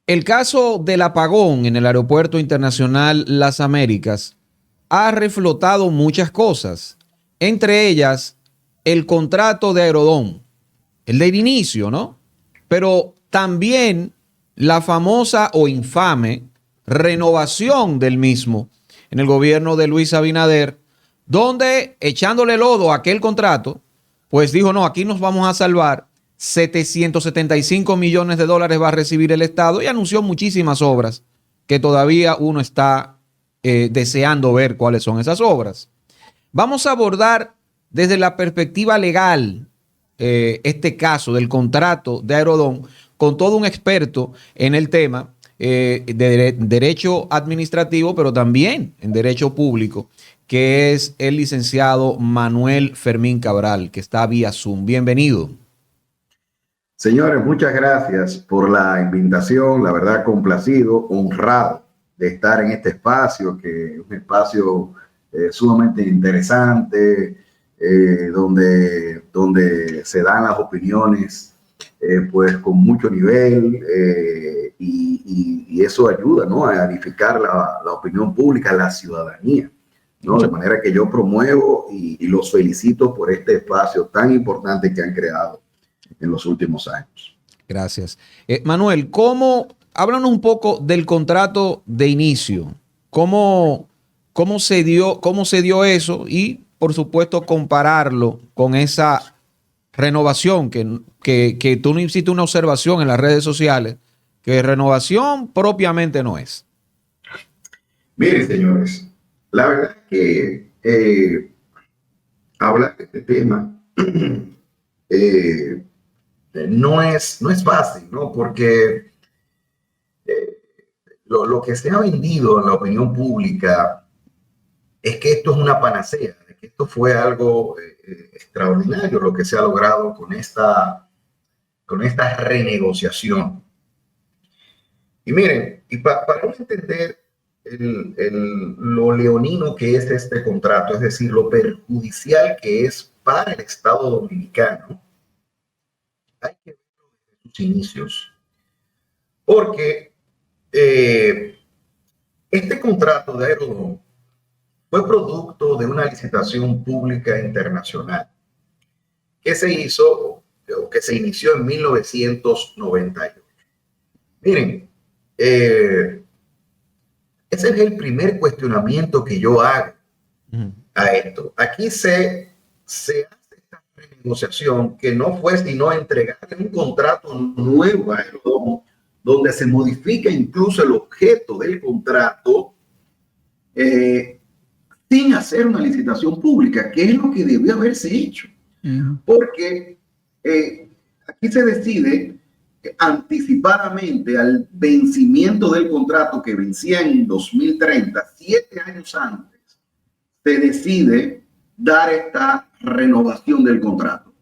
El caso del apagón en el Aeropuerto Internacional Las Américas ha reflotado muchas cosas, entre ellas el contrato de Aerodón, el del inicio, ¿no? Pero también la famosa o infame renovación del mismo en el gobierno de Luis Abinader, donde echándole lodo a aquel contrato, pues dijo, no, aquí nos vamos a salvar, 775 millones de dólares va a recibir el Estado y anunció muchísimas obras que todavía uno está deseando ver cuáles son esas obras. Vamos a abordar desde la perspectiva legal este caso del contrato de Aerodón con todo un experto en el tema de derecho administrativo, pero también en derecho público, que es el licenciado Manuel Fermín Cabral, que está vía Zoom. Bienvenido. Señores, muchas gracias por la invitación. La verdad, complacido, honrado de estar en este espacio, que es un espacio sumamente interesante, donde se dan las opiniones pues con mucho nivel y eso ayuda, ¿no?, a edificar la opinión pública, la ciudadanía, ¿no? De manera que yo promuevo y los felicito por este espacio tan importante que han creado en los últimos años. Gracias. Manuel, háblanos un poco del contrato de inicio? ¿Cómo se dio eso? Y, por supuesto, compararlo con esa renovación que tú hiciste una observación en las redes sociales, que renovación propiamente no es. Miren, señores, la verdad es que hablar de este tema no es fácil, ¿no? Porque lo que se ha vendido en la opinión pública es que esto es una panacea, que esto fue algo extraordinario lo que se ha logrado con esta renegociación. Y miren, para entender lo leonino que es este contrato, es decir, lo perjudicial que es para el Estado dominicano, hay que verlo desde sus inicios. Porque este contrato de Aerodón fue producto de una licitación pública internacional que se hizo o que se inició en 1998. Miren, ese es el primer cuestionamiento que yo hago a esto. Aquí se hace esta renegociación que no fue sino entregar un contrato nuevo a Aerodón, donde se modifica incluso el objeto del contrato sin hacer una licitación pública, que es lo que debió haberse hecho. Porque aquí se decide anticipadamente al vencimiento del contrato que vencía en 2030, 7 años antes, se decide dar esta renovación del contrato.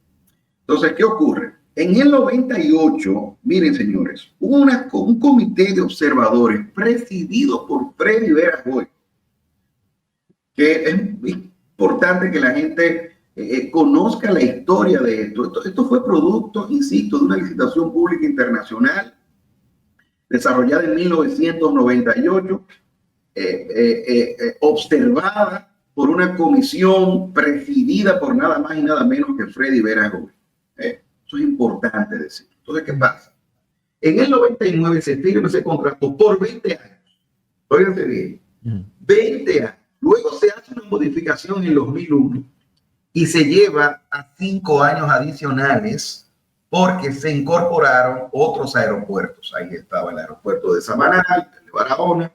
Entonces, ¿qué ocurre? En el 98, miren, señores, hubo un comité de observadores presidido por Freddy Vera Goy, que es importante que la gente conozca la historia de esto. Esto fue producto, insisto, de una licitación pública internacional desarrollada en 1998, observada por una comisión presidida por nada más y nada menos que Freddy Vera Goy. Eso es importante decir. Entonces, ¿qué pasa? En el 99 se firma ese contrato por 20 años. Óiganse bien, 20 años. Luego se hace una modificación en el 2001 y se lleva a 5 años adicionales porque se incorporaron otros aeropuertos. Ahí estaba el aeropuerto de Samaná, el de Barahona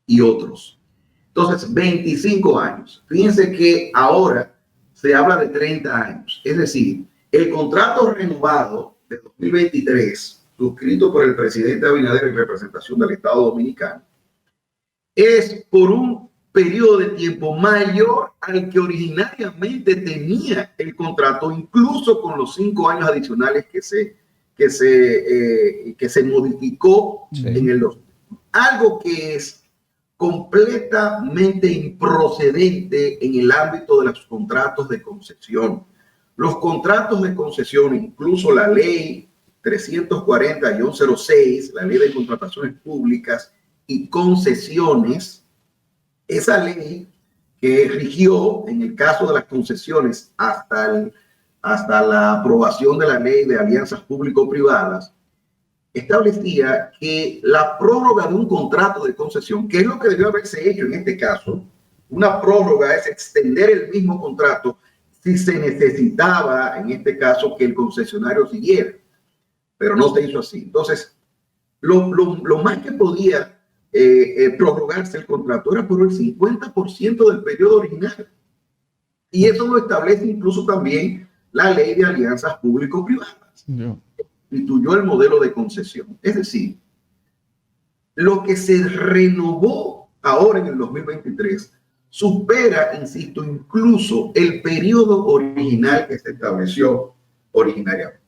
y otros. Entonces, 25 años. Fíjense que ahora se habla de 30 años. Es decir, el contrato renovado de 2023, suscrito por el presidente Abinader en representación del Estado Dominicano, es por un periodo de tiempo mayor al que originariamente tenía el contrato, incluso con los 5 años adicionales que se modificó en el 2. Algo que es completamente improcedente en el ámbito de los contratos de concesión. Los contratos de concesión, incluso la ley 340-06, la ley de contrataciones públicas y concesiones, esa ley que rigió en el caso de las concesiones hasta la aprobación de la ley de alianzas público-privadas, establecía que la prórroga de un contrato de concesión, que es lo que debió haberse hecho en este caso, una prórroga es extender el mismo contrato si se necesitaba, en este caso, que el concesionario siguiera, pero no se hizo así. Entonces, lo más que podía prorrogarse el contrato era por el 50% del periodo original. Y eso lo establece incluso también la ley de alianzas público-privadas. Instituyó el modelo de concesión. Es decir, lo que se renovó ahora en el 2023 supera, insisto, incluso el periodo original que se estableció originariamente.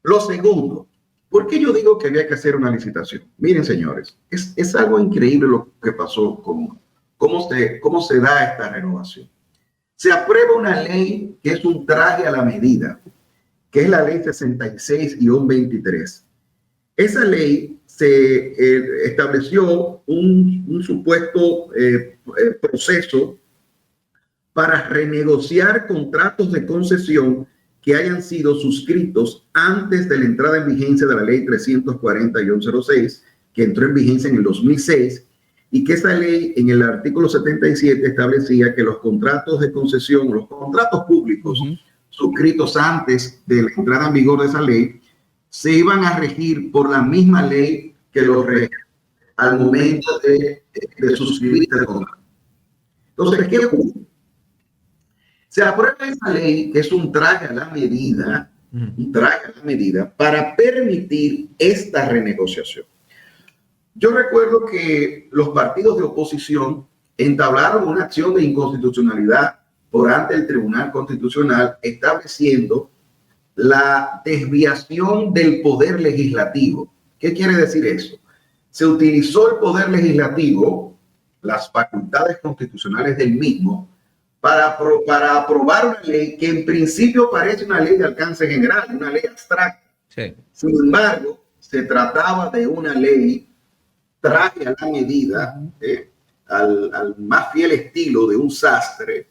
Lo segundo, ¿por qué yo digo que había que hacer una licitación? Miren, señores, es algo increíble lo que pasó con cómo se da esta renovación. Se aprueba una ley que es un traje a la medida, que es la ley 66-23. Esa ley se estableció un supuesto proceso para renegociar contratos de concesión que hayan sido suscritos antes de la entrada en vigencia de la ley 340-06, que entró en vigencia en el 2006, y que esa ley en el artículo 77 establecía que los contratos de concesión, los contratos públicos suscritos antes de la entrada en vigor de esa ley, se iban a regir por la misma ley que los rege al momento de suscribir el contrato. Entonces, ¿qué ocurre? Se aprueba esa ley, que es un traje a la medida, para permitir esta renegociación. Yo recuerdo que los partidos de oposición entablaron una acción de inconstitucionalidad por ante el Tribunal Constitucional, estableciendo la desviación del poder legislativo. ¿Qué quiere decir eso? Se utilizó el poder legislativo, las facultades constitucionales del mismo, para aprobar una ley que en principio parece una ley de alcance general, una ley abstracta. Sí. Sin embargo, se trataba de una ley traje a la medida, al más fiel estilo de un sastre,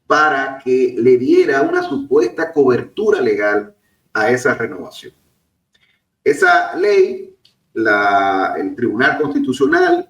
para que le diera una supuesta cobertura legal a esa renovación. Esa ley, el Tribunal Constitucional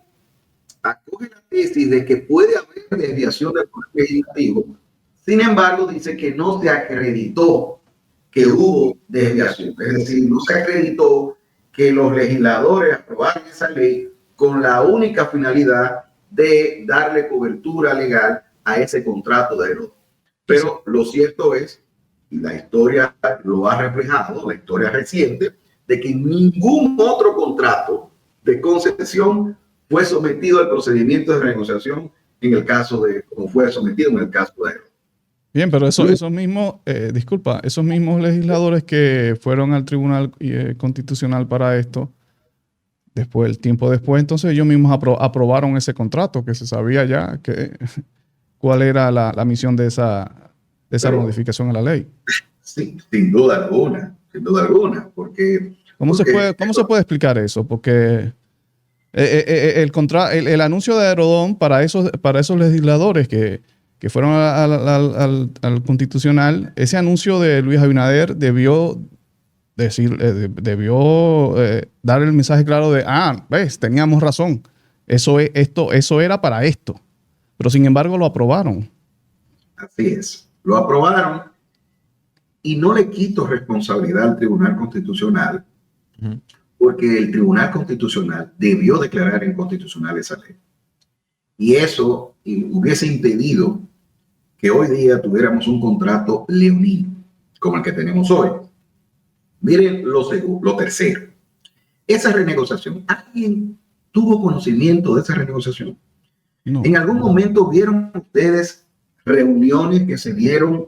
acoge la tesis de que puede haber desviación del poder legislativo. Sin embargo, dice que no se acreditó que hubo desviación. Es decir, no se acreditó que los legisladores aprobaron esa ley con la única finalidad de darle cobertura legal a ese contrato de Heródoto. Pero lo cierto es, y la historia lo ha reflejado, la historia reciente, de que ningún otro contrato de concesión fue sometido al procedimiento de renegociación en el caso como fue sometido en el caso de Heródoto. Bien, pero esos mismos, esos mismos legisladores que fueron al Tribunal Constitucional para esto, tiempo después, entonces ellos mismos aprobaron ese contrato, que se sabía ya cuál era la misión de esa modificación a la ley. Sí, sin duda alguna, porque... ¿Cómo se puede explicar eso? Porque el anuncio de Herodón para esos legisladores que fueron al Constitucional, ese anuncio de Luis Abinader debió dar el mensaje claro de, ves, teníamos razón, eso era para esto, pero sin embargo lo aprobaron. Así es, lo aprobaron y no le quito responsabilidad al Tribunal Constitucional, porque el Tribunal Constitucional debió declarar inconstitucional esa ley. Y eso hubiese impedido que hoy día tuviéramos un contrato leonino como el que tenemos hoy. Miren lo tercero. Esa renegociación, ¿alguien tuvo conocimiento de esa renegociación? No. ¿En algún momento vieron ustedes reuniones que se dieron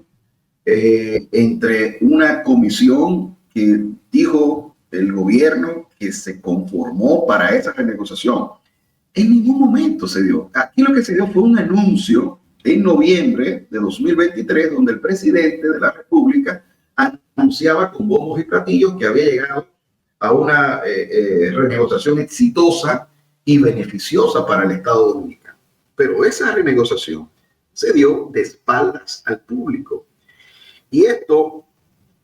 entre una comisión que dijo el gobierno que se conformó para esa renegociación? En ningún momento se dio. Aquí lo que se dio fue un anuncio en noviembre de 2023, donde el presidente de la República anunciaba con bombos y platillos que había llegado a una renegociación exitosa y beneficiosa para el Estado Dominicano. Pero esa renegociación se dio de espaldas al público. Y esto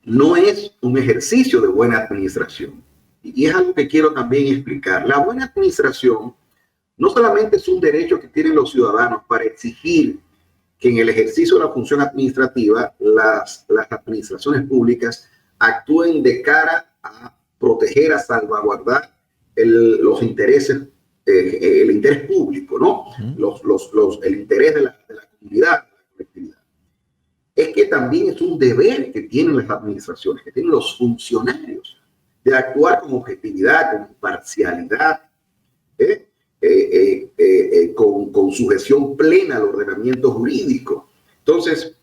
no es un ejercicio de buena administración. Y es algo que quiero también explicar. La buena administración no solamente es un derecho que tienen los ciudadanos para exigir que en el ejercicio de la función administrativa las administraciones públicas actúen de cara a proteger, a salvaguardar los intereses, el interés público, ¿no? El interés de la comunidad, de la colectividad. Es que también es un deber que tienen las administraciones, que tienen los funcionarios, de actuar con objetividad, con imparcialidad, con sujeción plena al ordenamiento jurídico. Entonces,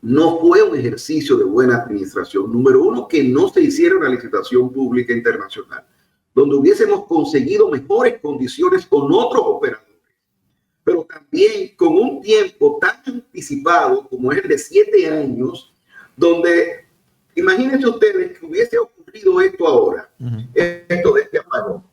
no fue un ejercicio de buena administración. Número uno, que no se hiciera una licitación pública internacional, donde hubiésemos conseguido mejores condiciones con otros operadores, pero también con un tiempo tan anticipado como es el de 7 años, donde imagínense ustedes que hubiese ocurrido esto ahora, esto de este apagón.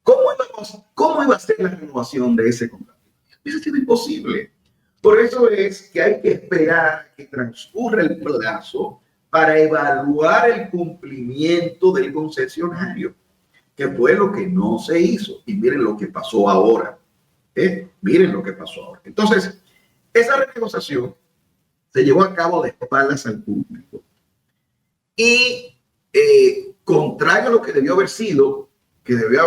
¿Cómo iba a ser la renovación de ese contrato? Hubiese sido imposible. Por eso es que hay que esperar que transcurra el plazo para evaluar el cumplimiento del concesionario, que fue lo que no se hizo. Y miren lo que pasó ahora. Miren lo que pasó ahora. Entonces, esa renegociación se llevó a cabo de espaldas al público. Y contrario a lo que debió haber sido, que debió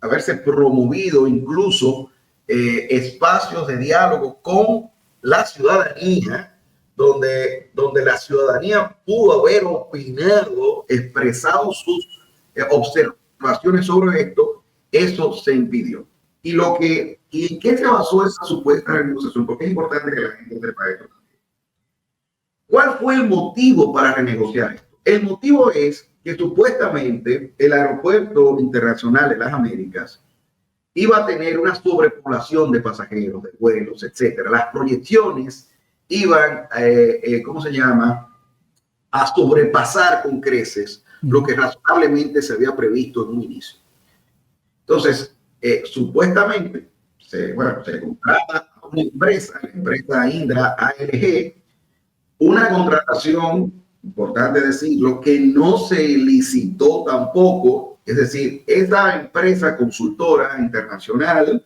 haberse promovido incluso espacios de diálogo con la ciudadanía, donde la ciudadanía pudo haber opinado, expresado sus observaciones sobre esto, eso se impidió. ¿Y en qué se basó esa supuesta renegociación? Porque es importante que la gente sepa esto también. ¿Cuál fue el motivo para renegociar esto? El motivo es que supuestamente el Aeropuerto Internacional de las Américas iba a tener una sobrepoblación de pasajeros, de vuelos, etcétera. Las proyecciones iban, a sobrepasar con creces lo que razonablemente se había previsto en un inicio. Entonces, supuestamente se contrata a una empresa, la empresa Indra ALG, una contratación, importante decirlo, que no se licitó tampoco. Es decir, esa empresa consultora internacional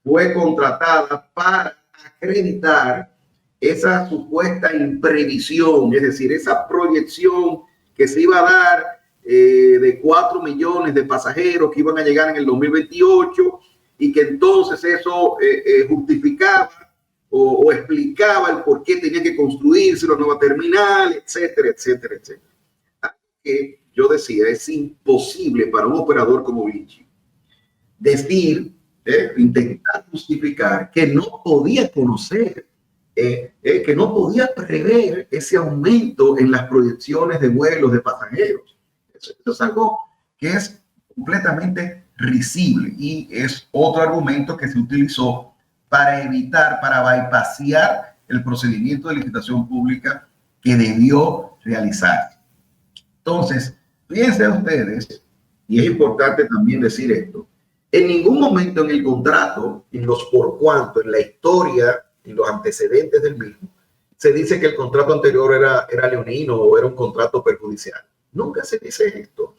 fue contratada para acreditar esa supuesta imprevisión, es decir, esa proyección que se iba a dar de 4 millones de pasajeros que iban a llegar en el 2028 y que entonces eso justificaba o explicaba el por qué tenía que construirse la nueva terminal, etcétera, etcétera, etcétera. Que yo decía, es imposible para un operador como Vinci decir, intentar justificar que no podía conocer, que no podía prever ese aumento en las proyecciones de vuelos de pasajeros. Eso es algo que es completamente risible y es otro argumento que se utilizó para evitar, para bypassear el procedimiento de licitación pública que debió realizarse. Entonces, fíjense ustedes, y es importante también decir esto, en ningún momento en el contrato, en los por cuanto, en la historia, en los antecedentes del mismo, se dice que el contrato anterior era leonino o era un contrato perjudicial. Nunca se dice esto.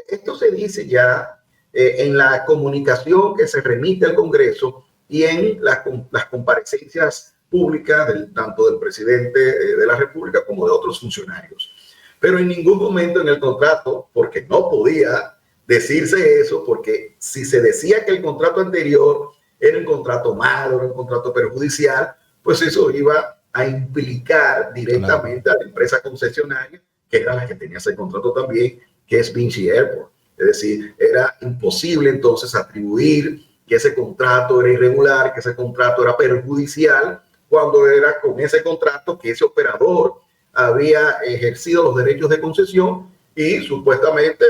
Esto se dice ya en la comunicación que se remite al Congreso y en las comparecencias públicas tanto del presidente de la República como de otros funcionarios. Pero en ningún momento en el contrato, porque no podía decirse eso, porque si se decía que el contrato anterior era un contrato malo, era un contrato perjudicial, pues eso iba a implicar directamente a la empresa concesionaria, que era la que tenía ese contrato también, que es Vinci Airport. Es decir, era imposible entonces atribuir que ese contrato era irregular, que ese contrato era perjudicial, cuando era con ese contrato que ese operador había ejercido los derechos de concesión y supuestamente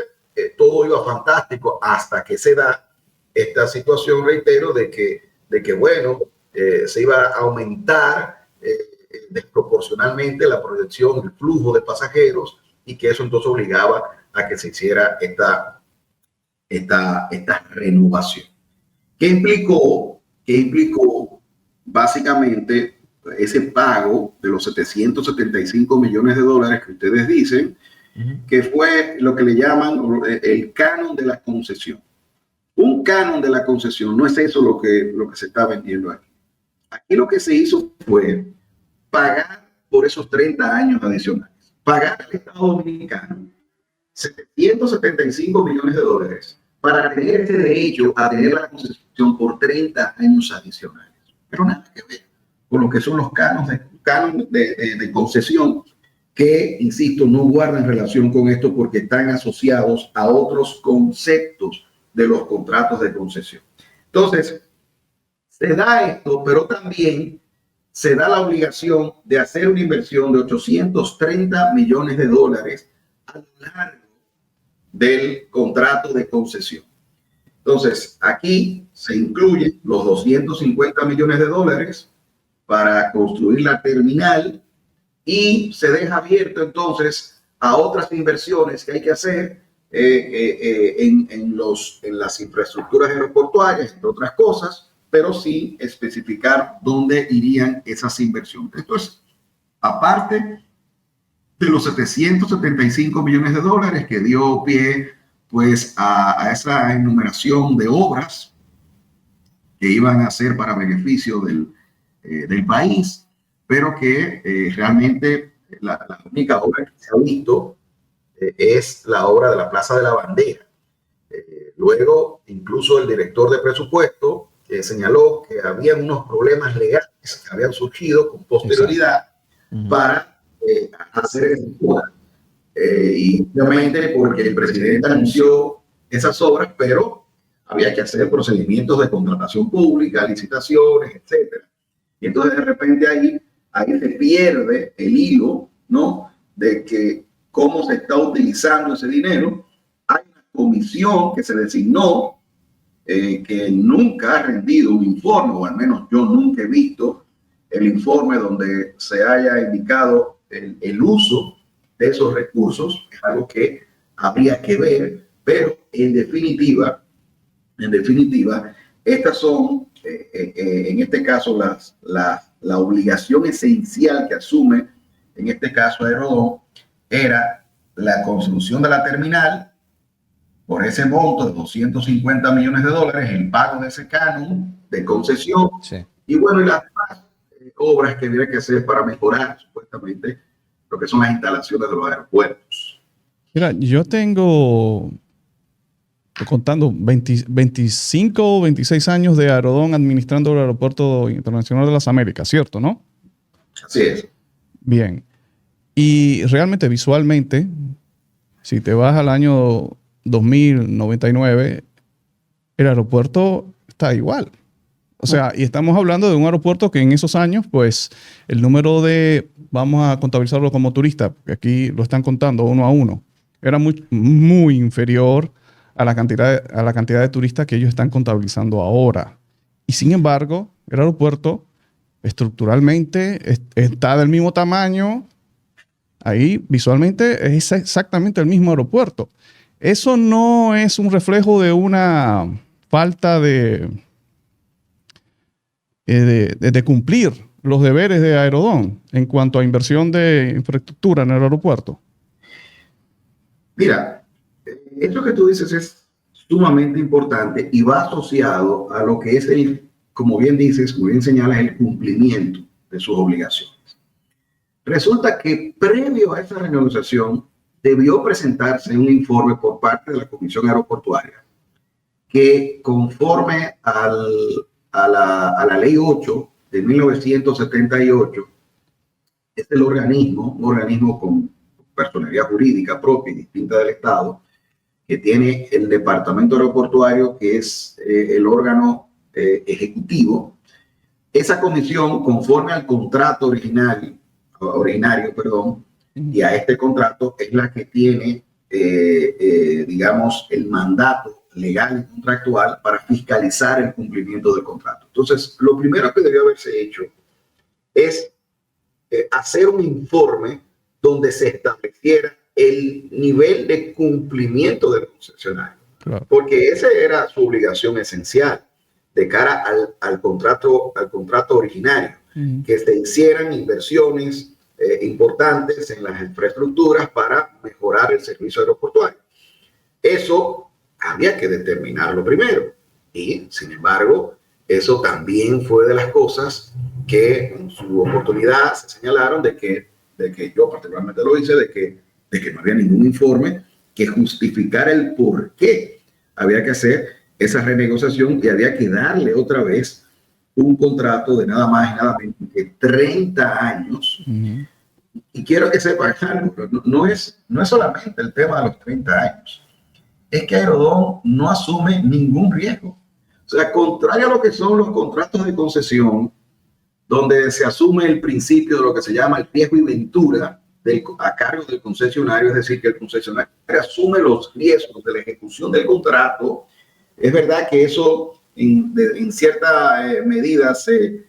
todo iba fantástico hasta que se da esta situación, reitero, de que bueno, se iba a aumentar desproporcionalmente la proyección, el flujo de pasajeros y que eso entonces obligaba a que se hiciera esta renovación. ¿Qué implicó? Básicamente ese pago de los 775 millones de dólares que ustedes dicen, que fue lo que le llaman el canon de la concesión. Un canon de la concesión no es eso lo que se está vendiendo aquí. Aquí lo que se hizo fue pagar por esos 30 años adicionales, pagar al Estado Dominicano 775 millones de dólares para tener ese derecho a tener la concesión por 30 años adicionales. Pero nada que ver con lo que son los cánones de concesión, que, insisto, no guardan relación con esto porque están asociados a otros conceptos de los contratos de concesión. Entonces, se da esto, pero también se da la obligación de hacer una inversión de 830 millones de dólares a lo largo del contrato de concesión. Entonces, aquí se incluyen los 250 millones de dólares para construir la terminal y se deja abierto entonces a otras inversiones que hay que hacer en las infraestructuras aeroportuarias, entre otras cosas, pero sin especificar dónde irían esas inversiones. Esto es aparte de los 775 millones de dólares que dio pie pues a esa enumeración de obras que iban a ser para beneficio del país, pero que realmente la única obra que se ha visto es la obra de la Plaza de la Bandera. Luego, incluso el director de presupuesto señaló que había unos problemas legales que habían surgido con posterioridad para hacer esa obra. Y obviamente porque el presidente anunció esas obras, pero había que hacer procedimientos de contratación pública, licitaciones, etcétera. Y entonces de repente ahí se pierde el hilo, ¿no? De que cómo se está utilizando ese dinero. Hay una comisión que se designó que nunca ha rendido un informe, o al menos yo nunca he visto el informe donde se haya indicado el uso de esos recursos. Es algo que habría que ver, pero en definitiva, estas son, en este caso, la obligación esencial que asume, en este caso, Aerodón, era la construcción de la terminal por ese monto de 250 millones de dólares, el pago de ese canon de concesión, sí. Y bueno, y las obras que habría que hacer para mejorar, supuestamente, lo que son las instalaciones de los aeropuertos. Mira, yo tengo, contando, 25 o 26 años de Aerodón administrando el Aeropuerto Internacional de las Américas, ¿cierto, no? Así es. Bien. Y realmente, visualmente, si te vas al año 2099, el aeropuerto está igual. O sea, y estamos hablando de un aeropuerto que en esos años, pues, el número de, vamos a contabilizarlo como turista, porque aquí lo están contando uno a uno, era muy inferior a la cantidad de turistas que ellos están contabilizando ahora. Y sin embargo, el aeropuerto estructuralmente está del mismo tamaño. Ahí visualmente es exactamente el mismo aeropuerto. Eso no es un reflejo de una falta de cumplir los deberes de Aerodón en cuanto a inversión de infraestructura en el aeropuerto. Mira, eso que tú dices es sumamente importante y va asociado a lo que es como bien dices, como bien señalas, el cumplimiento de sus obligaciones. Resulta que previo a esa renegociación debió presentarse un informe por parte de la Comisión Aeroportuaria que, conforme a la Ley 8 de 1978, es un organismo con personalidad jurídica propia y distinta del Estado, que tiene el Departamento Aeroportuario, que es el órgano ejecutivo. Esa comisión, conforme al contrato originario, y a este contrato, es la que tiene, digamos, el mandato legal y contractual para fiscalizar el cumplimiento del contrato. Entonces, lo primero que debió haberse hecho es hacer un informe donde se estableciera el nivel de cumplimiento del concesionario. Claro. Porque esa era su obligación esencial de cara al contrato originario, que se hicieran inversiones importantes en las infraestructuras para mejorar el servicio aeroportuario. Eso había que determinarlo primero. Y, sin embargo, eso también fue de las cosas que en su oportunidad se señalaron de que yo particularmente lo hice, de que no había ningún informe que justificara el por qué había que hacer esa renegociación y había que darle otra vez un contrato de nada más y nada menos que 30 años. Y quiero que sepan algo, no es solamente el tema de los 30 años, es que Aerodón no asume ningún riesgo. O sea, contrario a lo que son los contratos de concesión, donde se asume el principio de lo que se llama el riesgo y ventura a cargo del concesionario, es decir, que el concesionario asume los riesgos de la ejecución del contrato. Es verdad que eso en cierta medida se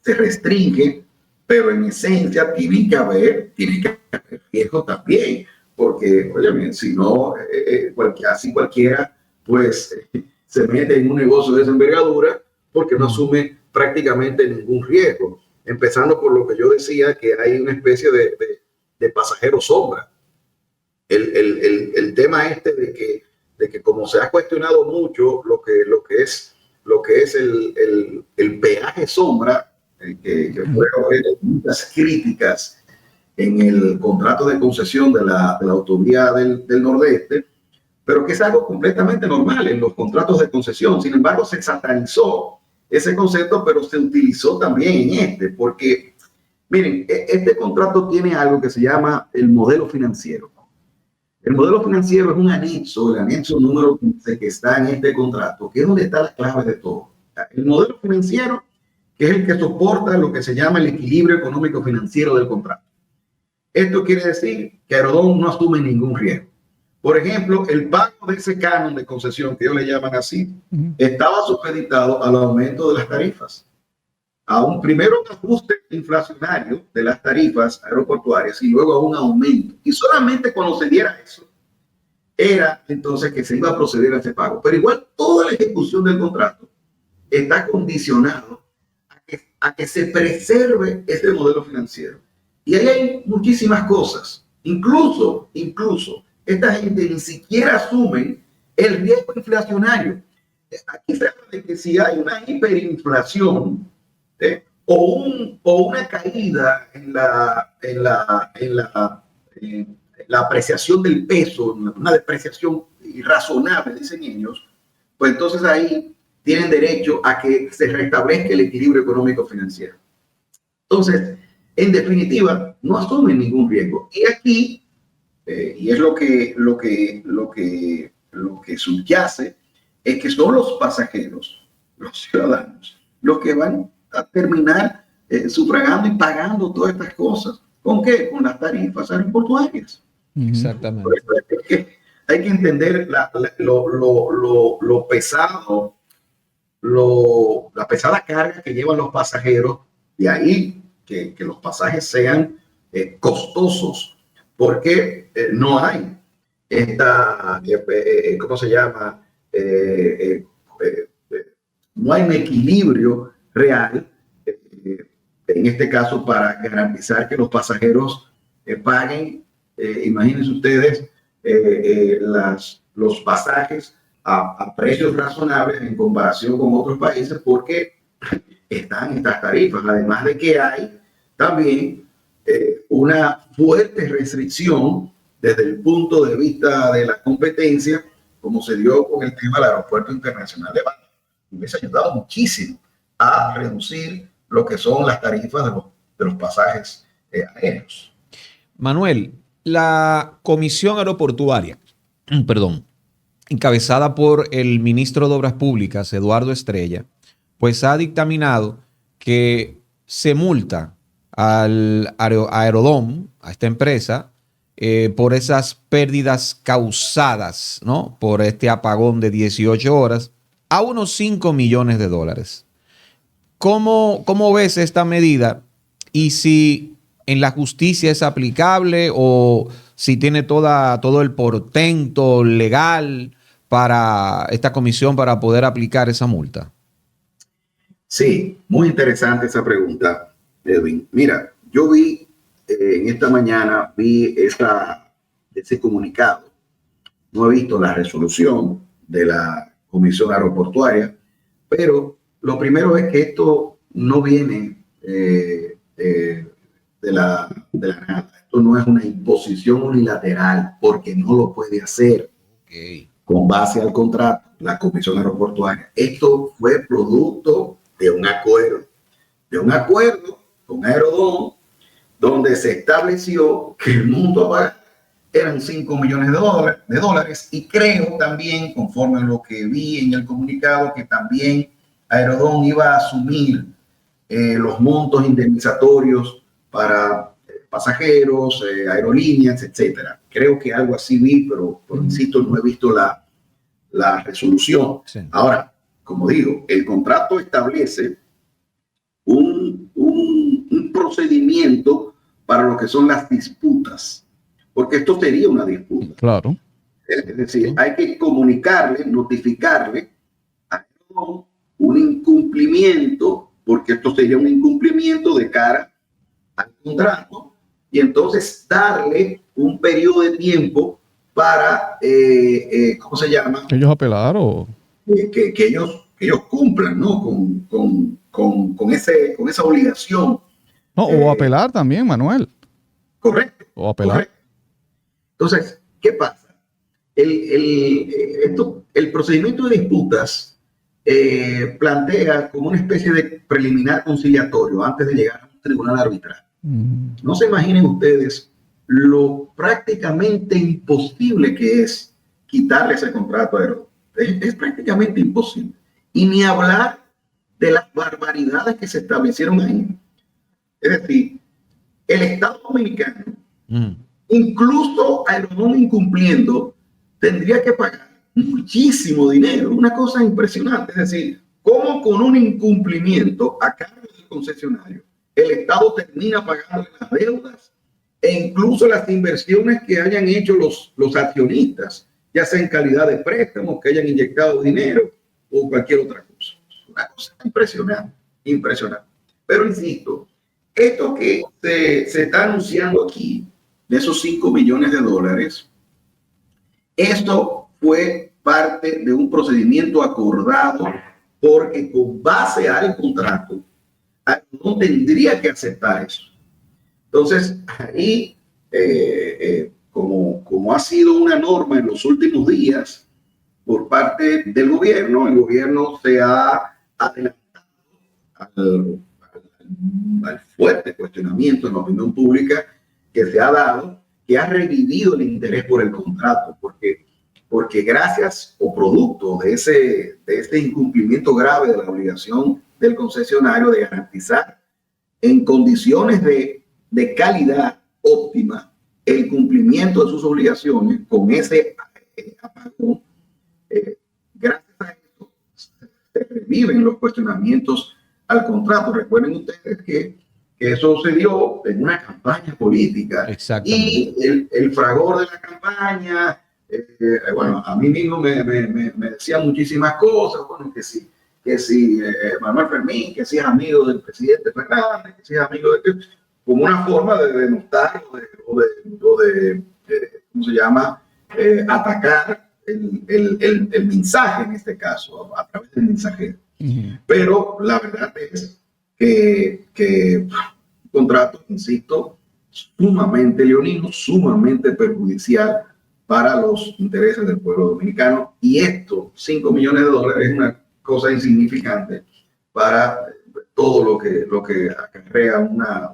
restringe, pero en esencia tiene que haber riesgo también, porque, oye, si no, así cualquiera pues se mete en un negocio de esa envergadura porque no asume prácticamente ningún riesgo. Empezando por lo que yo decía, que hay una especie de pasajero sombra. El tema de que como se ha cuestionado mucho lo que es el peaje sombra, que fueron muchas críticas en el contrato de concesión de la autovía del Nordeste, pero que es algo completamente normal en los contratos de concesión. Sin embargo, se satanizó ese concepto, pero se utilizó también en porque, miren, este contrato tiene algo que se llama el modelo financiero. El modelo financiero es un anexo, el anexo número 15 que está en este contrato, que es donde está la clave de todo. El modelo financiero, que es el que soporta lo que se llama el equilibrio económico financiero del contrato. Esto quiere decir que Aerodón no asume ningún riesgo. Por ejemplo, el pago de ese canon de concesión, que ellos le llaman así, estaba supeditado al aumento de las tarifas. Primero un ajuste inflacionario de las tarifas aeroportuarias y luego a un aumento. Y solamente cuando se diera eso, era entonces que se iba a proceder a ese pago. Pero igual toda la ejecución del contrato está condicionado a que se preserve este modelo financiero. Y ahí hay muchísimas cosas. Incluso, esta gente ni siquiera asume el riesgo inflacionario. Aquí se habla de que si hay una hiperinflación o una caída en la apreciación del peso, una depreciación irrazonable, dicen ellos, pues entonces ahí tienen derecho a que se restablezca el equilibrio económico financiero. Entonces, en definitiva, no asumen ningún riesgo. Y aquí y es lo que subyace, es que son los pasajeros, los ciudadanos, los que van a terminar sufragando y pagando todas estas cosas. ¿Con qué? Con las tarifas aeroportuarias. Exactamente. Hay que entender lo pesado, la pesada carga que llevan los pasajeros, de ahí que los pasajes sean costosos. Porque no hay ¿cómo se llama? No hay un equilibrio real, en este caso, para garantizar que los pasajeros paguen, imagínense ustedes, los pasajes a precios razonables en comparación con otros países, porque están estas tarifas, además de que hay también una fuerte restricción desde el punto de vista de la competencia, como se dio con el tema del Aeropuerto Internacional de Bávaro. Hubiese ayudado muchísimo a reducir lo que son las tarifas de los pasajes aéreos. Manuel, la Comisión Aeroportuaria, perdón, encabezada por el ministro de Obras Públicas, Eduardo Estrella, pues ha dictaminado que se multa a Aerodón, a esta empresa, por esas pérdidas causadas, ¿no?, por este apagón de 18 horas, a unos $5 millones. ¿Cómo ves esta medida? Y si en la justicia es aplicable o si tiene todo el portento legal para esta comisión para poder aplicar esa multa. Sí, muy interesante esa pregunta, Edwin. Mira, yo vi en esta mañana, ese comunicado. No he visto la resolución de la Comisión Aeroportuaria, pero lo primero es que esto no viene de la nada. Esto no es una imposición unilateral porque no lo puede hacer con base al contrato la Comisión Aeroportuaria. Esto fue producto de un acuerdo con Aerodón, donde se estableció que el monto a pagar eran 5 millones de dólares, y creo también, conforme a lo que vi en el comunicado, que también Aerodón iba a asumir los montos indemnizatorios para pasajeros, aerolíneas, etcétera. Creo que algo así vi, pero insisto, no he visto la resolución. Sí. Ahora, como digo, el contrato establece un procedimiento para lo que son las disputas, porque esto sería una disputa. Claro. Es decir, hay que comunicarle, notificarle a un incumplimiento, porque esto sería un incumplimiento de cara al contrato, y entonces darle un periodo de tiempo para, ¿cómo se llama? ¿Ellos apelar o...? Que ellos cumplan, ¿no? con esa obligación. No, o apelar también, Manuel. Correcto. O apelar. Correcto. Entonces, ¿qué pasa? El procedimiento de disputas plantea como una especie de preliminar conciliatorio antes de llegar a un tribunal arbitral. No se imaginen ustedes lo prácticamente imposible que es quitarle ese contrato a Aerodón. Es prácticamente imposible. Y ni hablar de las barbaridades que se establecieron ahí. Es decir, el Estado Dominicano, incluso Aerodón incumpliendo, tendría que pagar muchísimo dinero, una cosa impresionante. Es decir, cómo con un incumplimiento a cargo del concesionario, el Estado termina pagando las deudas e incluso las inversiones que hayan hecho los accionistas, ya sea en calidad de préstamos, que hayan inyectado dinero o cualquier otra cosa. Una cosa impresionante, impresionante. Pero insisto, esto que se está anunciando aquí, de esos 5 millones de dólares, esto fue parte de un procedimiento acordado, porque con base al contrato, no tendría que aceptar eso. Entonces, ahí, como ha sido una norma en los últimos días por parte del gobierno, el gobierno se ha adelantado al fuerte cuestionamiento en la opinión pública que se ha dado, que ha revivido el interés por el contrato, porque gracias o producto de ese incumplimiento grave de la obligación del concesionario de garantizar en condiciones de calidad óptima el cumplimiento de sus obligaciones con ese apagón, gracias a eso se reviven los cuestionamientos al contrato. Recuerden ustedes que eso se dio en una campaña política y el fragor de la campaña, bueno, a mí mismo me decía muchísimas cosas, bueno, que si Manuel Fermín, que si es amigo del presidente Fernández, que si es amigo de... como una forma de denostar o de ¿cómo se llama? Atacar el mensaje, en este caso, a través del mensajero. Pero la verdad es que contrato, insisto, sumamente leonino, sumamente perjudicial para los intereses del pueblo dominicano, y esto, 5 millones de dólares, es una cosa insignificante para todo lo que acarrea una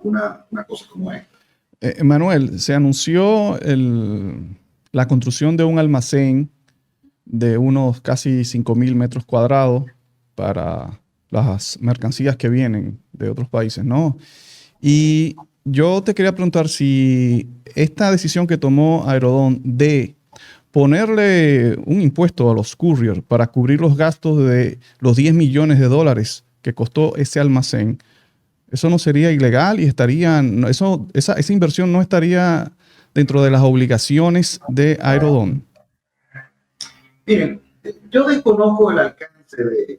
cosa como esta. Manuel, se anunció la construcción de un almacén de unos casi 5.000 metros cuadrados para las mercancías que vienen de otros países, ¿no? Y yo te quería preguntar si esta decisión que tomó Aerodón de ponerle un impuesto a los couriers para cubrir los gastos de los 10 millones de dólares que costó ese almacén, eso no sería ilegal y esa inversión no estaría dentro de las obligaciones de Aerodón. Miren, yo desconozco el alcance de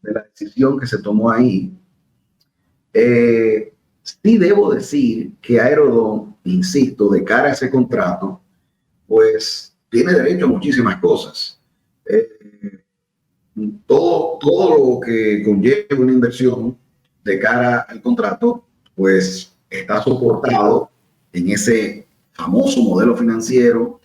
la decisión que se tomó ahí. Sí debo decir que Aerodón, insisto, de cara a ese contrato, pues tiene derecho a muchísimas cosas. Todo lo que conlleva una inversión de cara al contrato, pues está soportado en ese famoso modelo financiero,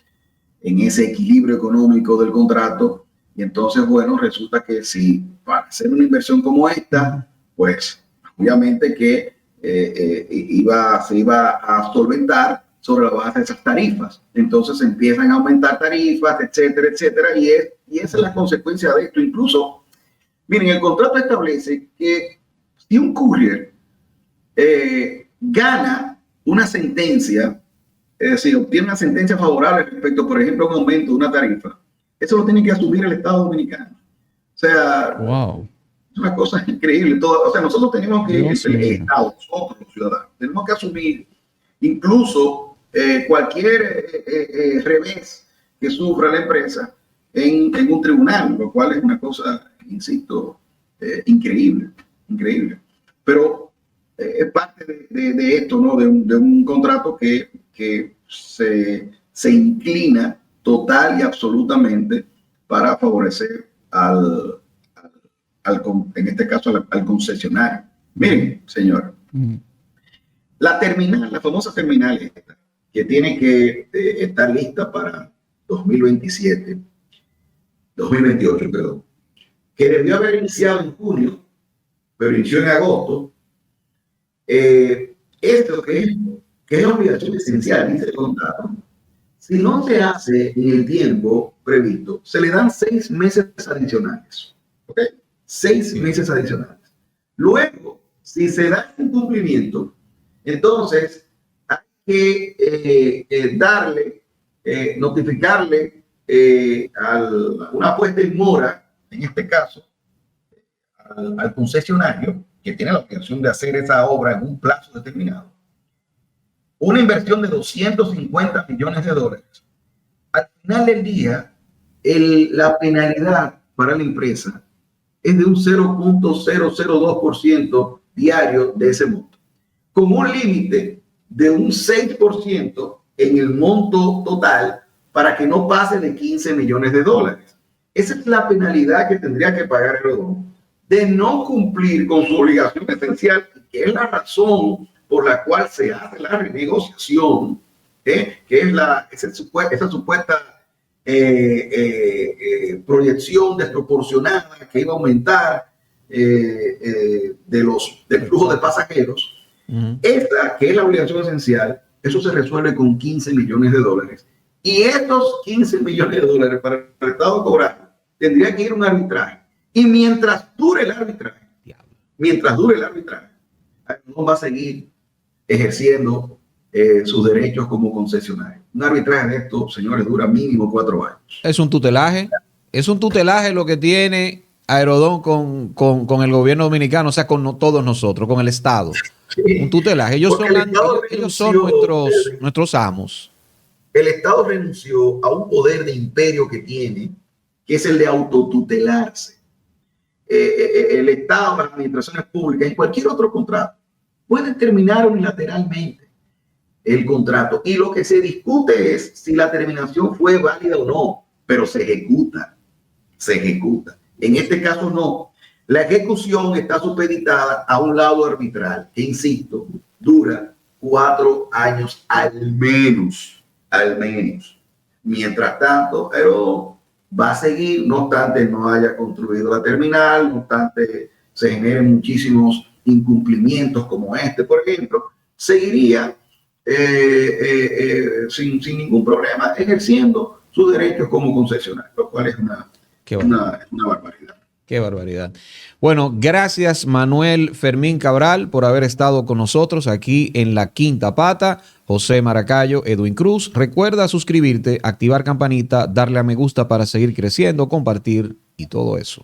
en ese equilibrio económico del contrato. Y entonces, bueno, resulta que si para hacer una inversión como esta, pues obviamente que se iba a solventar sobre la base de esas tarifas. Entonces empiezan a aumentar tarifas, etcétera, etcétera, y esa es la consecuencia de esto. Incluso, miren, el contrato establece que si un courier gana una sentencia, es decir, obtiene una sentencia favorable respecto, por ejemplo, a un aumento de una tarifa, eso lo tiene que asumir el Estado Dominicano. O sea, wow, es una cosa increíble. O sea, nosotros tenemos que, el Estado, nosotros los ciudadanos, tenemos que asumir incluso cualquier revés que sufra la empresa en un tribunal, lo cual es una cosa, insisto, increíble. Pero es parte de esto, ¿no? De un contrato que se inclina total y absolutamente para favorecer en este caso al concesionario. Miren, señor, la famosa terminal esta, que tiene que estar lista para 2028, perdón, que debió haber iniciado en junio, pero inició en agosto. Esto que es obligación esencial, dice el contrato, si no se hace en el tiempo previsto, se le dan 6 meses adicionales. ¿Ok? 6 meses adicionales. Luego, si se da incumplimiento, entonces hay que notificarle una puesta en mora, en este caso, al concesionario, que tiene la obligación de hacer esa obra en un plazo determinado, una inversión de $250 millones. Al final del día, la penalidad para la empresa es de un 0.002% diario de ese monto, con un límite de un 6% en el monto total para que no pase de $15 millones. Esa es la penalidad que tendría que pagar Aerodón de no cumplir con su obligación esencial, que es la razón por la cual se hace la renegociación, que es esa supuesta proyección desproporcionada que iba a aumentar del flujo de pasajeros. Esta, que es la obligación esencial, eso se resuelve con $15 millones. Y estos $15 millones para el Estado cobrar, tendría que ir a un arbitraje. Y mientras dure el arbitraje, no va a seguir ejerciendo sus derechos como concesionario. Un arbitraje de esto, señores, dura mínimo 4 años. Es un tutelaje lo que tiene Aerodón con el gobierno dominicano, o sea, con todos nosotros, con el Estado. Sí. Un tutelaje. Ellos son nuestros amos. El Estado renunció a un poder de imperio que tiene, que es el de autotutelarse. El Estado, las administraciones públicas, en cualquier otro contrato, pueden terminar unilateralmente el contrato. Y lo que se discute es si la terminación fue válida o no, pero se ejecuta. En este caso no. La ejecución está supeditada a un laudo arbitral que, insisto, dura 4 años al menos. Mientras tanto, pero va a seguir, no obstante no haya construido la terminal, no obstante se generen muchísimos incumplimientos como este, por ejemplo, seguiría sin ningún problema ejerciendo sus derechos como concesionario, lo cual es una barbaridad. Qué barbaridad. Bueno, gracias Manuel Fermín Cabral por haber estado con nosotros aquí en La Quinta Pata. José Maracayo, Edwin Cruz. Recuerda suscribirte, activar campanita, darle a me gusta para seguir creciendo, compartir y todo eso.